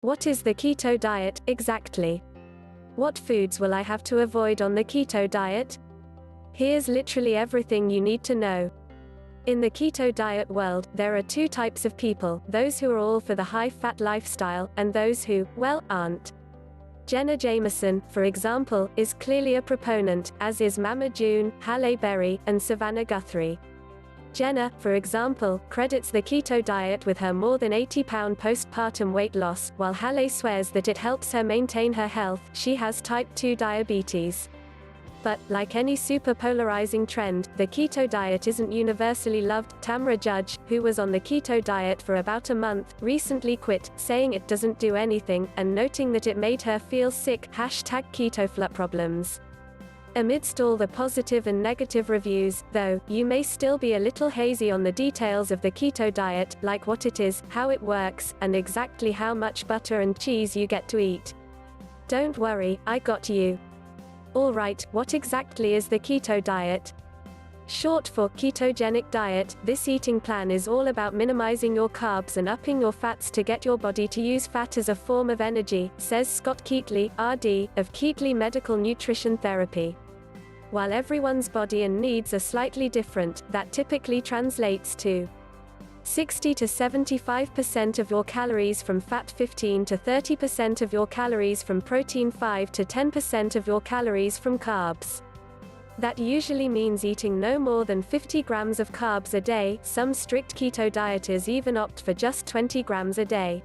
What is the keto diet, exactly? What foods will I have to avoid on the keto diet? Here's literally everything you need to know. In the keto diet world, there are two types of people: those who are all for the high-fat lifestyle, and those who, well, aren't. Jenna Jameson, for example, is clearly a proponent, as is Mama June, Halle Berry, and Savannah Guthrie. Jenna, for example, credits the keto diet with her more than 80-pound postpartum weight loss, while Halle swears that it helps her maintain her health. She has type 2 diabetes. But, like any super polarizing trend, the keto diet isn't universally loved. Tamra Judge, who was on the keto diet for about a month, recently quit, saying it doesn't do anything, and noting that it made her feel sick. #KetoFlutProblems. Amidst all the positive and negative reviews, though, you may still be a little hazy on the details of the keto diet, like what it is, how it works, and exactly how much butter and cheese you get to eat. Don't worry, I got you. Alright, what exactly is the keto diet? Short for ketogenic diet, this eating plan is all about minimizing your carbs and upping your fats to get your body to use fat as a form of energy, says Scott Keatley, RD, of Keatley Medical Nutrition Therapy. While everyone's body and needs are slightly different, that typically translates to 60 to 75% of your calories from fat, 15 to 30% of your calories from protein, 5 to 10% of your calories from carbs. That usually means eating no more than 50 grams of carbs a day. Some strict keto dieters even opt for just 20 grams a day.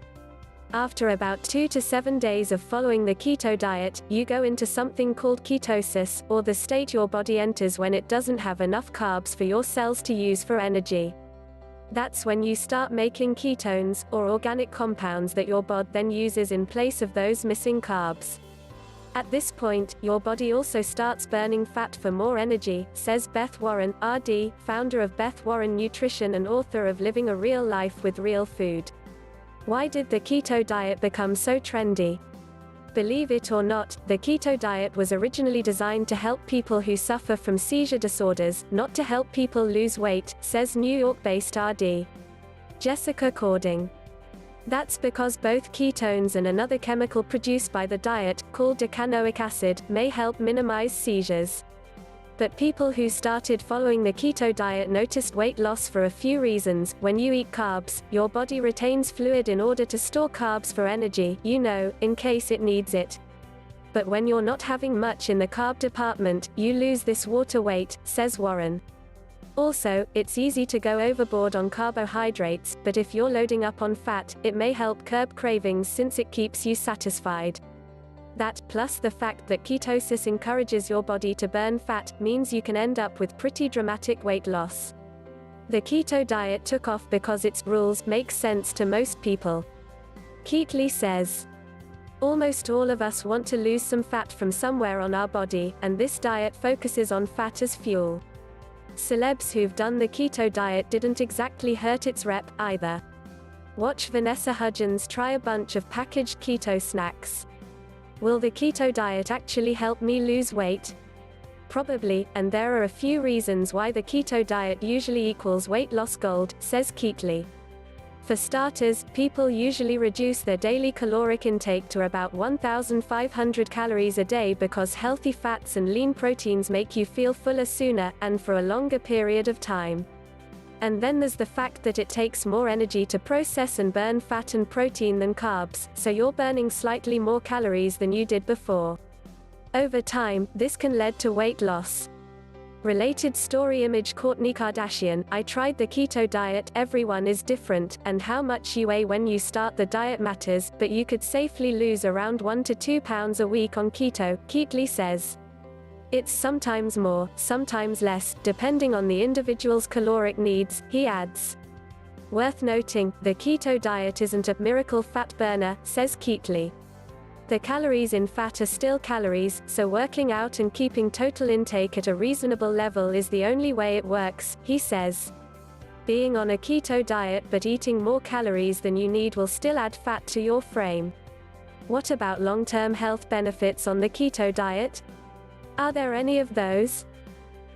After about 2 to 7 days of following the keto diet, you go into something called ketosis, or the state your body enters when it doesn't have enough carbs for your cells to use for energy. That's when you start making ketones, or organic compounds that your body then uses in place of those missing carbs. At this point, your body also starts burning fat for more energy, says Beth Warren, RD, founder of Beth Warren Nutrition and author of Living a Real Life with Real Food. Why did the keto diet become so trendy? Believe it or not, the keto diet was originally designed to help people who suffer from seizure disorders, not to help people lose weight, says New York-based RD. Jessica Cording. That's because both ketones and another chemical produced by the diet, called decanoic acid, may help minimize seizures. But people who started following the keto diet noticed weight loss for a few reasons. When you eat carbs, your body retains fluid in order to store carbs for energy, in case it needs it. But when you're not having much in the carb department, you lose this water weight, says Warren. Also, it's easy to go overboard on carbohydrates, but if you're loading up on fat, it may help curb cravings since it keeps you satisfied. That, plus the fact that ketosis encourages your body to burn fat, means you can end up with pretty dramatic weight loss. The keto diet took off because its rules make sense to most people. Keatley says, almost all of us want to lose some fat from somewhere on our body, and this diet focuses on fat as fuel. Celebs who've done the keto diet didn't exactly hurt its rep, either. Watch Vanessa Hudgens try a bunch of packaged keto snacks. Will the keto diet actually help me lose weight? Probably, and there are a few reasons why the keto diet usually equals weight loss gold, says Keatley. For starters, people usually reduce their daily caloric intake to about 1,500 calories a day because healthy fats and lean proteins make you feel fuller sooner, and for a longer period of time. And then there's the fact that it takes more energy to process and burn fat and protein than carbs, so you're burning slightly more calories than you did before. Over time, this can lead to weight loss. Related story. Image Kourtney Kardashian, I tried the keto diet. Everyone is different, and how much you weigh when you start the diet matters, but you could safely lose around 1 to 2 pounds a week on keto, Keatley says. It's sometimes more, sometimes less, depending on the individual's caloric needs, he adds. Worth noting, the keto diet isn't a miracle fat burner, says Keatley. The calories in fat are still calories, so working out and keeping total intake at a reasonable level is the only way it works, he says. Being on a keto diet but eating more calories than you need will still add fat to your frame. What about long-term health benefits on the keto diet? Are there any of those?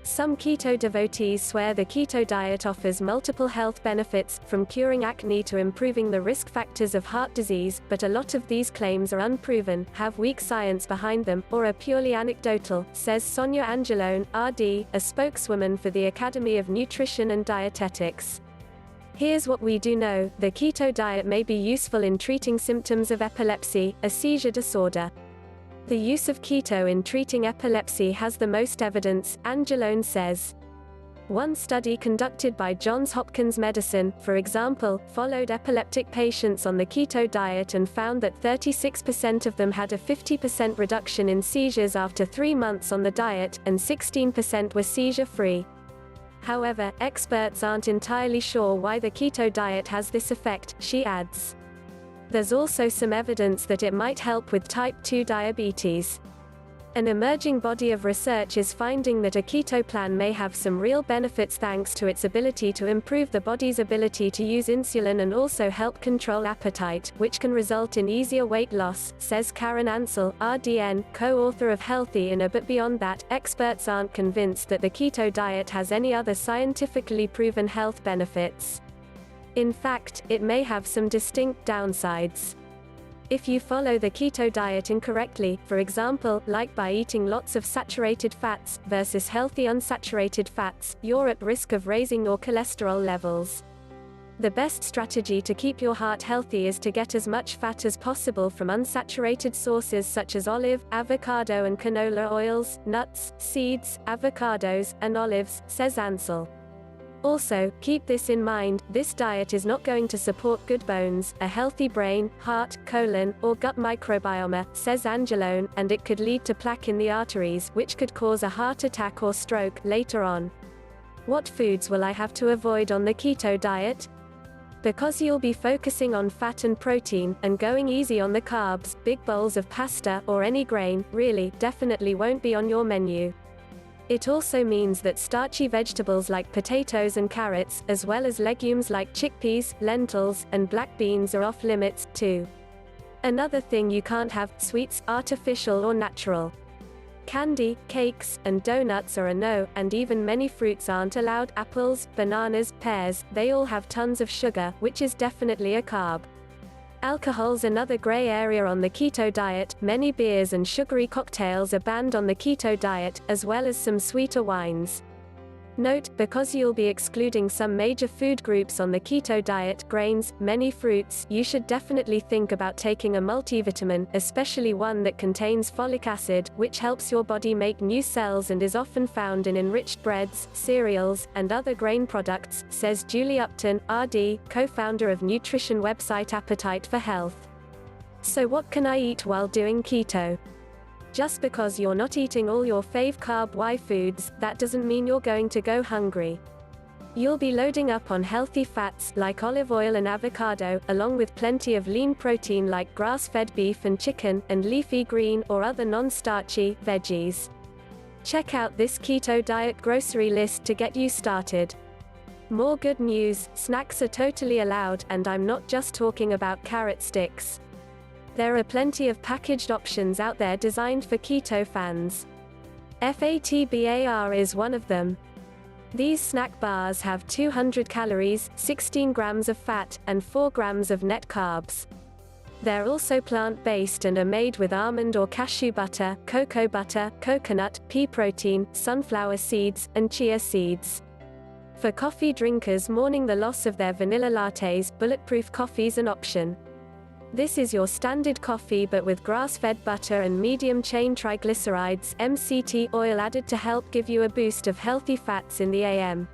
Some keto devotees swear the keto diet offers multiple health benefits, from curing acne to improving the risk factors of heart disease, but a lot of these claims are unproven, have weak science behind them, or are purely anecdotal, says Sonia Angelone, RD, a spokeswoman for the Academy of Nutrition and Dietetics. Here's what we do know: the keto diet may be useful in treating symptoms of epilepsy, a seizure disorder. The use of keto in treating epilepsy has the most evidence, Angelone says. One study conducted by Johns Hopkins Medicine, for example, followed epileptic patients on the keto diet and found that 36% of them had a 50% reduction in seizures after 3 months on the diet, and 16% were seizure-free. However, experts aren't entirely sure why the keto diet has this effect, she adds. There's also some evidence that it might help with type 2 diabetes. An emerging body of research is finding that a keto plan may have some real benefits thanks to its ability to improve the body's ability to use insulin and also help control appetite, which can result in easier weight loss, says Karen Ansel, RDN, co-author of Healthy In A. But beyond that, experts aren't convinced that the keto diet has any other scientifically proven health benefits. In fact, it may have some distinct downsides. If you follow the keto diet incorrectly, for example, like by eating lots of saturated fats versus healthy unsaturated fats, you're at risk of raising your cholesterol levels. The best strategy to keep your heart healthy is to get as much fat as possible from unsaturated sources such as olive, avocado and canola oils, nuts, seeds, avocados, and olives, says Ansel. Also, keep this in mind: this diet is not going to support good bones, a healthy brain, heart, colon, or gut microbiome, says Angelone, and it could lead to plaque in the arteries, which could cause a heart attack or stroke later on. What foods will I have to avoid on the keto diet? Because you'll be focusing on fat and protein, and going easy on the carbs, big bowls of pasta, or any grain, really, definitely won't be on your menu. It also means that starchy vegetables like potatoes and carrots, as well as legumes like chickpeas, lentils, and black beans are off limits, too. Another thing you can't have: sweets, artificial or natural. Candy, cakes, and donuts are a no, and even many fruits aren't allowed: apples, bananas, pears, they all have tons of sugar, which is definitely a carb. Alcohol's another gray area on the keto diet. Many beers and sugary cocktails are banned on the keto diet, as well as some sweeter wines. Note, because you'll be excluding some major food groups on the keto diet, grains, many fruits, you should definitely think about taking a multivitamin, especially one that contains folic acid, which helps your body make new cells and is often found in enriched breads, cereals, and other grain products, says Julie Upton, RD, co-founder of nutrition website Appetite for Health. So what can I eat while doing keto? Just because you're not eating all your fave carb Y foods, that doesn't mean you're going to go hungry. You'll be loading up on healthy fats, like olive oil and avocado, along with plenty of lean protein like grass-fed beef and chicken, and leafy green, or other non-starchy, veggies. Check out this keto diet grocery list to get you started. More good news: snacks are totally allowed, and I'm not just talking about carrot sticks. There are plenty of packaged options out there designed for keto fans. FATBAR is one of them. These snack bars have 200 calories, 16 grams of fat, and 4 grams of net carbs. They're also plant-based and are made with almond or cashew butter, cocoa butter, coconut, pea protein, sunflower seeds, and chia seeds. For coffee drinkers mourning the loss of their vanilla lattes, bulletproof coffee's an option. This is your standard coffee but with grass-fed butter and medium-chain triglycerides (MCT) oil added to help give you a boost of healthy fats in the AM.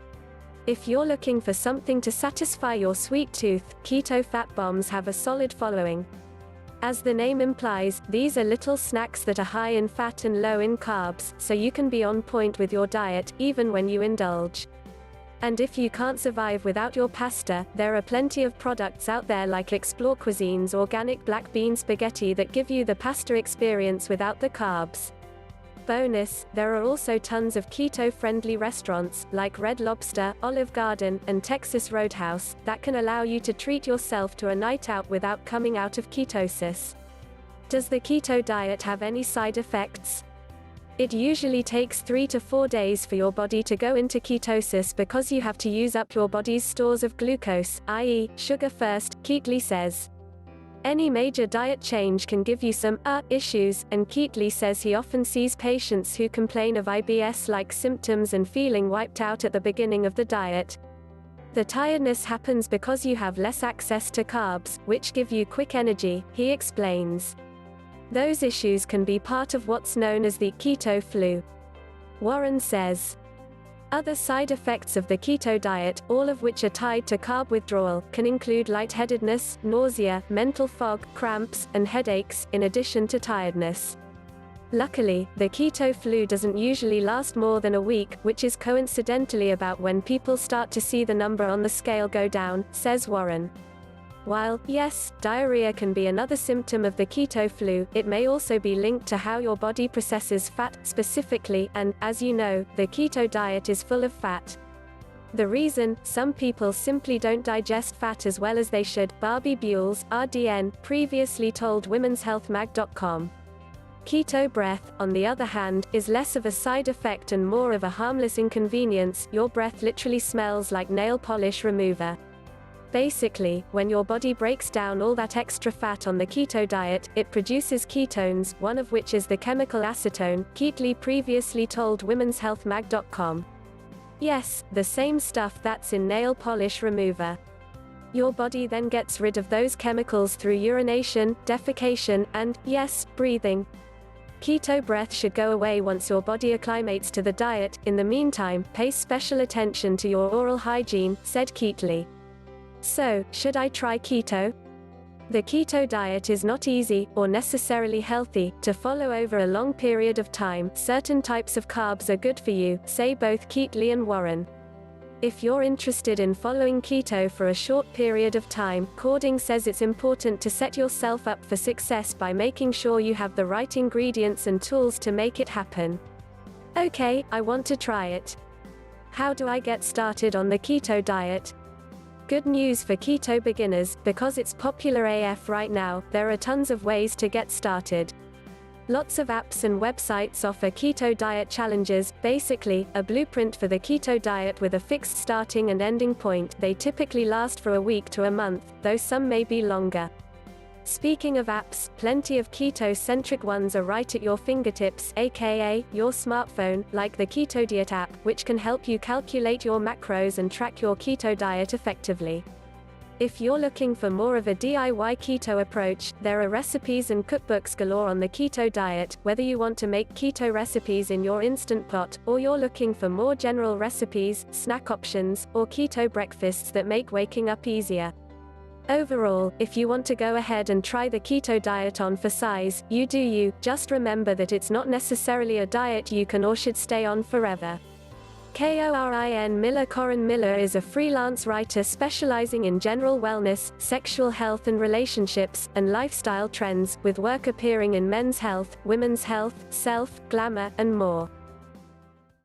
If you're looking for something to satisfy your sweet tooth, keto fat bombs have a solid following. As the name implies, these are little snacks that are high in fat and low in carbs, so you can be on point with your diet, even when you indulge. And if you can't survive without your pasta, there are plenty of products out there like Explore Cuisine's organic black bean spaghetti that give you the pasta experience without the carbs. Bonus, there are also tons of keto-friendly restaurants, like Red Lobster, Olive Garden, and Texas Roadhouse, that can allow you to treat yourself to a night out without coming out of ketosis. Does the keto diet have any side effects? It usually takes 3 to 4 days for your body to go into ketosis because you have to use up your body's stores of glucose, i.e., sugar first, Keatley says. Any major diet change can give you some issues, and Keatley says he often sees patients who complain of IBS-like symptoms and feeling wiped out at the beginning of the diet. The tiredness happens because you have less access to carbs, which give you quick energy, he explains. Those issues can be part of what's known as the keto flu. Warren says. Other side effects of the keto diet, all of which are tied to carb withdrawal, can include lightheadedness, nausea, mental fog, cramps, and headaches, in addition to tiredness. Luckily, the keto flu doesn't usually last more than a week, which is coincidentally about when people start to see the number on the scale go down, says Warren. While, yes, diarrhea can be another symptom of the keto flu, it may also be linked to how your body processes fat, specifically, and, as you know, the keto diet is full of fat. The reason, some people simply don't digest fat as well as they should, Barbie Buells, RDN, previously told womenshealthmag.com. Keto breath, on the other hand, is less of a side effect and more of a harmless inconvenience. Your breath literally smells like nail polish remover. Basically, when your body breaks down all that extra fat on the keto diet, it produces ketones, one of which is the chemical acetone, Keatley previously told womenshealthmag.com. Yes, the same stuff that's in nail polish remover. Your body then gets rid of those chemicals through urination, defecation, and, yes, breathing. Keto breath should go away once your body acclimates to the diet. In the meantime, pay special attention to your oral hygiene, said Keatley. So, should I try keto? The keto diet is not easy, or necessarily healthy, to follow over a long period of time. Certain types of carbs are good for you, say both Keatley and Warren. If you're interested in following keto for a short period of time, Cording says it's important to set yourself up for success by making sure you have the right ingredients and tools to make it happen. Okay, I want to try it. How do I get started on the keto diet? Good news for keto beginners, because it's popular AF right now, there are tons of ways to get started. Lots of apps and websites offer keto diet challenges, basically, a blueprint for the keto diet with a fixed starting and ending point. They typically last for a week to a month, though some may be longer. Speaking of apps, plenty of keto-centric ones are right at your fingertips, aka, your smartphone, like the KetoDiet app, which can help you calculate your macros and track your keto diet effectively. If you're looking for more of a DIY keto approach, there are recipes and cookbooks galore on the keto diet, whether you want to make keto recipes in your Instant Pot, or you're looking for more general recipes, snack options, or keto breakfasts that make waking up easier. Overall, if you want to go ahead and try the keto diet on for size, you do you. Just remember that it's not necessarily a diet you can or should stay on forever. Corin Miller Corin Miller is a freelance writer specializing in general wellness, sexual health and relationships, and lifestyle trends, with work appearing in Men's Health, Women's Health, Self, Glamour, and more.